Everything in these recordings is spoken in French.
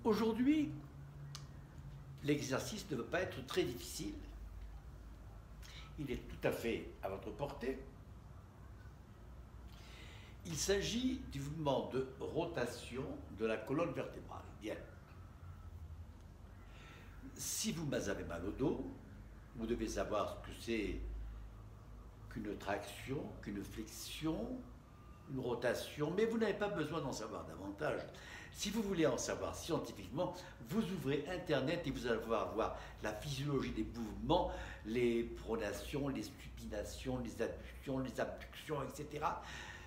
Aujourd'hui, l'exercice ne va pas être très difficile. Il est tout à fait à votre portée. Il s'agit du mouvement de rotation de la colonne vertébrale. Bien. Si vous avez mal au dos, vous devez savoir ce que c'est qu'une traction, qu'une flexion, une rotation, mais vous n'avez pas besoin d'en savoir davantage. Si vous voulez en savoir scientifiquement, vous ouvrez Internet et vous allez voir la physiologie des mouvements, les pronations, les supinations, les adductions, les abductions, etc.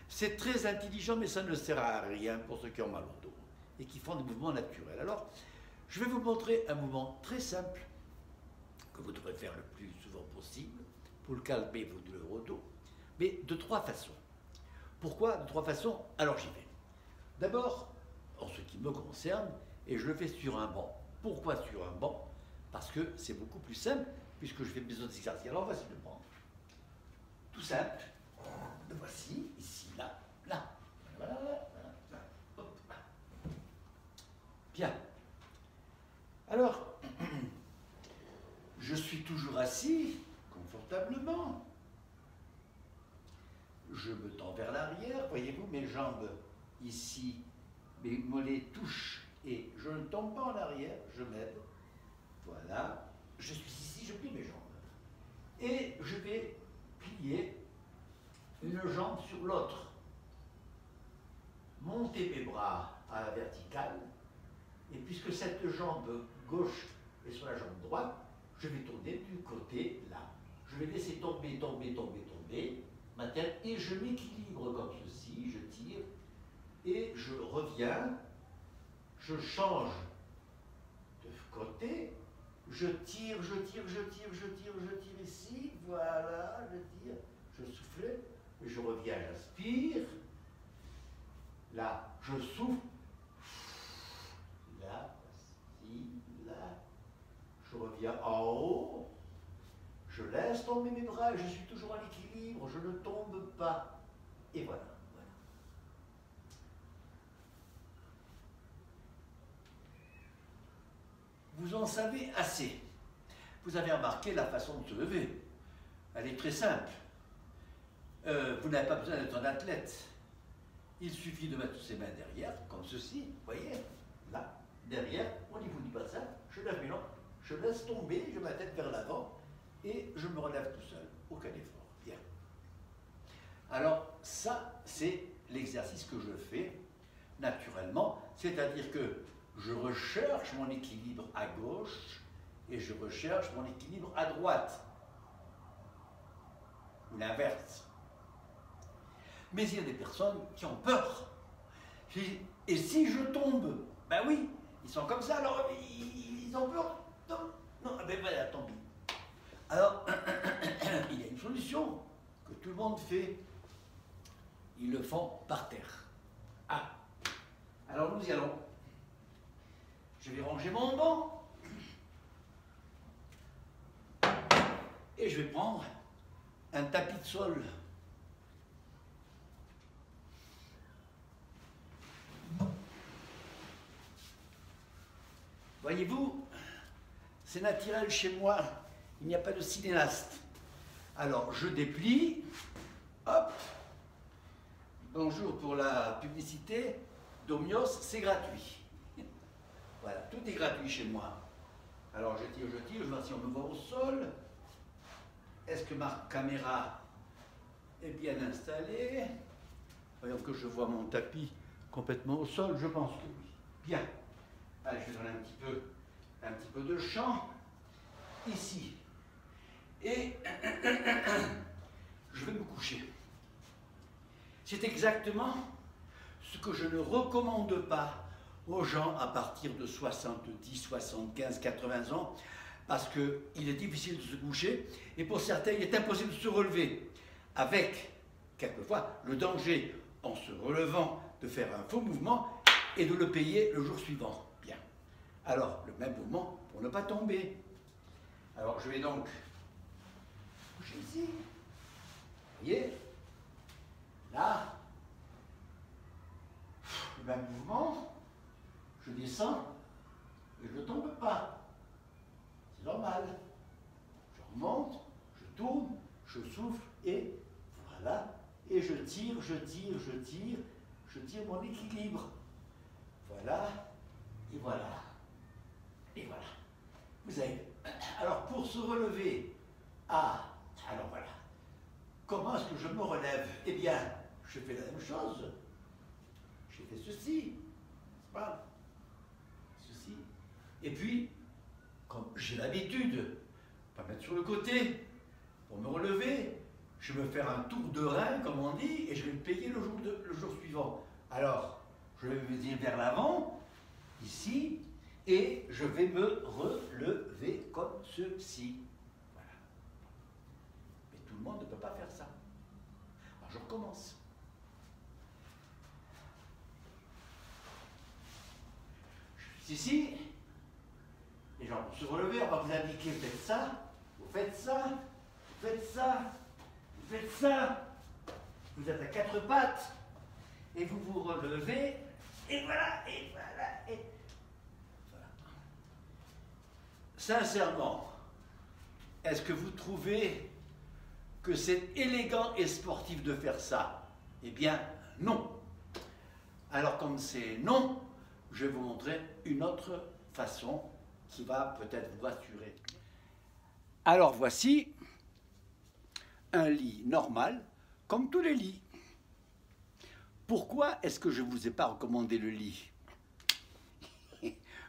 C'est très intelligent, mais ça ne sert à rien pour ceux qui ont mal au dos et qui font des mouvements naturels. Alors, je vais vous montrer un mouvement très simple que vous devrez faire le plus souvent possible pour le calmer vos douleurs au dos, mais de trois façons. Pourquoi de trois façons? Alors j'y vais. D'abord, en ce qui me concerne, et je le fais sur un banc. Pourquoi sur un banc? Parce que c'est beaucoup plus simple, puisque je fais besoin d'exercices. Alors voici le banc. Tout simple. Le voici, ici, là, là. Voilà, voilà. Hop. Bien. Alors, je suis toujours assis, confortablement. Je me tends vers l'arrière, voyez-vous, mes jambes ici, mes mollets touchent et je ne tombe pas en arrière, je m'aide. Voilà, je suis ici, je plie mes jambes. Et je vais plier une jambe sur l'autre. Monter mes bras à la verticale. Et puisque cette jambe gauche est sur la jambe droite, je vais tourner du côté là. Je vais laisser tomber, tomber, tomber, tomber ma tête et je m'équilibre comme ceci, je tire et je reviens, je change de côté, je tire, je tire, je tire, je tire, je tire ici, voilà, je tire, je souffle, je reviens, j'aspire, là, je souffle, là, ici, là, je reviens en haut, je laisse tomber mes bras, je suis toujours à l'équilibre, je ne tombe pas. Et voilà, voilà. Vous en savez assez. Vous avez remarqué la façon de se lever. Elle est très simple. Vous n'avez pas besoin d'être un athlète. Il suffit de mettre ses mains derrière, comme ceci, vous voyez, là, derrière, au niveau du bassin, je lève mes jambes, je laisse tomber, je mets ma tête vers l'avant, et je me relève tout seul, aucun effort. Bien. Alors, ça, c'est l'exercice que je fais naturellement, c'est-à-dire que je recherche mon équilibre à gauche et je recherche mon équilibre à droite, ou l'inverse. Mais il y a des personnes qui ont peur. Et si je tombe, ben oui, ils sont comme ça, alors ils ont peur. Non, ben voilà, tant pis. Alors, il y a une solution que tout le monde fait. Ils le font par terre. Ah, alors nous y allons. Je vais ranger mon banc. Et je vais prendre un tapis de sol. Voyez-vous, c'est naturel chez moi. Il n'y a pas de cinéaste. Alors, je déplie. Hop. Bonjour pour la publicité. Domios, c'est gratuit. Voilà, tout est gratuit chez moi. Alors, je tire, je vois si on me voit au sol. Est-ce que ma caméra est bien installée? Voyons que je vois mon tapis complètement au sol. Je pense que oui. Bien. Allez, je vais donner un petit peu de champ. Ici. Et je vais me coucher. C'est exactement ce que je ne recommande pas aux gens à partir de 70, 75, 80 ans, parce qu'il est difficile de se coucher, et pour certains, il est impossible de se relever, avec, quelquefois, le danger, en se relevant, de faire un faux mouvement, et de le payer le jour suivant. Bien. Alors, le même mouvement pour ne pas tomber. Alors, je vais donc coucher ici. Vous voyez? Là. Le même mouvement. Je descends. que je ne tombe pas. C'est normal. Je remonte, je tourne, je souffle et voilà. Et je tire, je tire, je tire, je tire mon équilibre. Voilà, et voilà, et voilà. Vous avez... Alors pour se relever, alors voilà. Comment est-ce que je me relève? Eh bien, je fais la même chose. J'ai fait ceci, n'est-ce pas? Ceci. Et puis, comme j'ai l'habitude, pas mettre sur le côté, pour me relever, je vais me faire un tour de rein, comme on dit, et je vais me payer le jour suivant. Alors, je vais me dire vers l'avant, ici, et je vais me relever comme ceci. Voilà. Mais tout le monde ne peut pas faire ça. Alors, je recommence. Je suis ici, les gens vont se relever, on va vous indiquer, faites ça, vous faites ça, vous faites ça, vous faites ça. Vous êtes à quatre pattes, et vous vous relevez, et voilà, et voilà, et voilà. Sincèrement, est-ce que vous trouvez que c'est élégant et sportif de faire ça? Eh bien, non. Alors, comme c'est non, je vais vous montrer une autre façon qui va peut-être vous rassurer. Alors, voici un lit normal, comme tous les lits. Pourquoi est-ce que je ne vous ai pas recommandé le lit?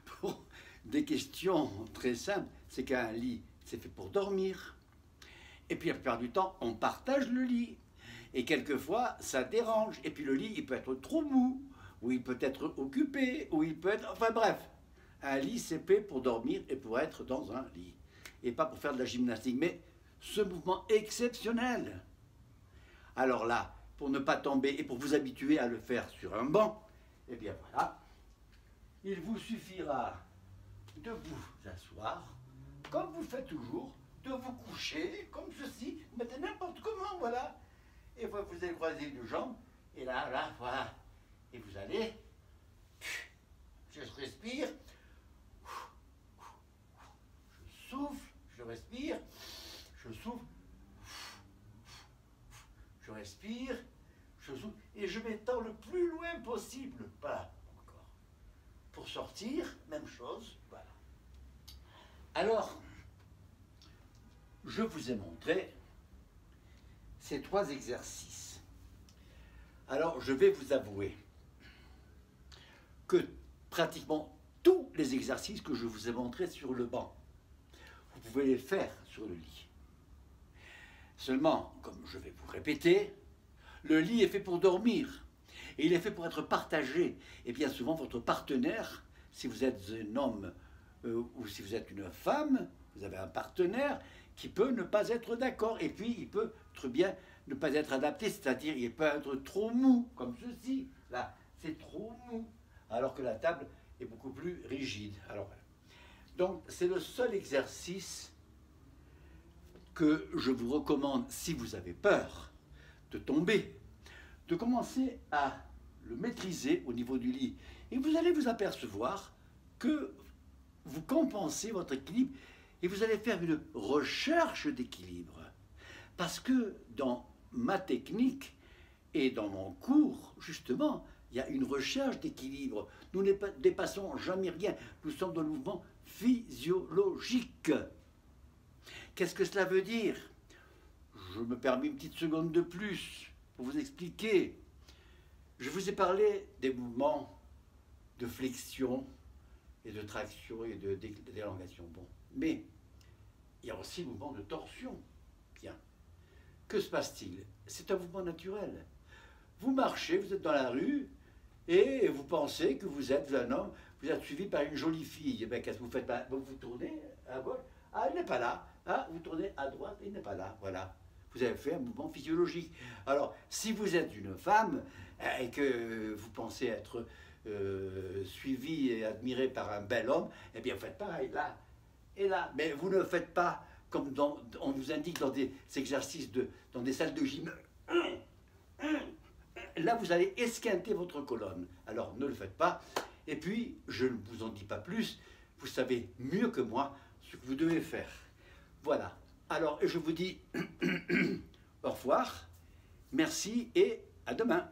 Pour des questions très simples. C'est qu'un lit, c'est fait pour dormir. Et puis, la plupart du temps, on partage le lit. Et quelquefois, ça dérange. Et puis, le lit, il peut être trop mou, ou il peut être occupé, ou il peut être... Enfin, bref. Un lit, c'est fait pour dormir et pour être dans un lit. Et pas pour faire de la gymnastique. Mais ce mouvement exceptionnel. Alors là, pour ne pas tomber et pour vous habituer à le faire sur un banc, eh bien voilà, il vous suffira de vous asseoir, comme vous faites toujours, de vous coucher, comme ceci, vous mettez n'importe comment, voilà. Et vous allez croiser les deux jambes, et là, voilà. Et vous allez, je respire, je souffle, je respire, je souffle, je respire, je souffle, et je m'étends le plus loin possible, pas encore. Pour sortir, même chose, voilà. Alors, je vous ai montré ces trois exercices. Alors, je vais vous avouer que pratiquement tous les exercices que je vous ai montrés sur le banc, vous pouvez les faire sur le lit. Seulement, comme je vais vous répéter, le lit est fait pour dormir et il est fait pour être partagé. Et bien souvent, votre partenaire, si vous êtes un homme ou si vous êtes une femme, vous avez un partenaire qui peut ne pas être d'accord. Et puis, il peut très bien ne pas être adapté, c'est-à-dire il peut être trop mou, comme ceci. Là, c'est trop mou, alors que la table est beaucoup plus rigide. Alors voilà. Donc, c'est le seul exercice que je vous recommande, si vous avez peur de tomber, de commencer à le maîtriser au niveau du lit. Et vous allez vous apercevoir que vous compensez votre équilibre et vous allez faire une recherche d'équilibre. Parce que dans ma technique et dans mon cours, justement, il y a une recherche d'équilibre. Nous ne dépassons jamais rien. Nous sommes dans le mouvement physiologique. Qu'est-ce que cela veut dire? Je me permets une petite seconde de plus pour vous expliquer. Je vous ai parlé des mouvements de flexion et de traction et d'élongation. Bon, mais il y a aussi le mouvement de torsion. Bien. Que se passe-t-il? C'est un mouvement naturel. Vous marchez, vous êtes dans la rue et vous pensez que vous êtes un homme, vous êtes suivi par une jolie fille. Eh qu'est-ce que vous faites? Vous vous tournez à gauche. Ah, il n'est pas là. Ah, vous tournez à droite, il n'est pas là. Voilà. Vous avez fait un mouvement physiologique. Alors, si vous êtes une femme et que vous pensez être suivi et admiré par un bel homme, eh bien, vous faites pareil, là et là. Mais vous ne le faites pas comme on vous indique dans des exercices, dans des salles de gym. Là, vous allez esquinter votre colonne. Alors, ne le faites pas. Et puis, je ne vous en dis pas plus, vous savez mieux que moi ce que vous devez faire. Voilà. Alors, je vous dis au revoir, merci et à demain.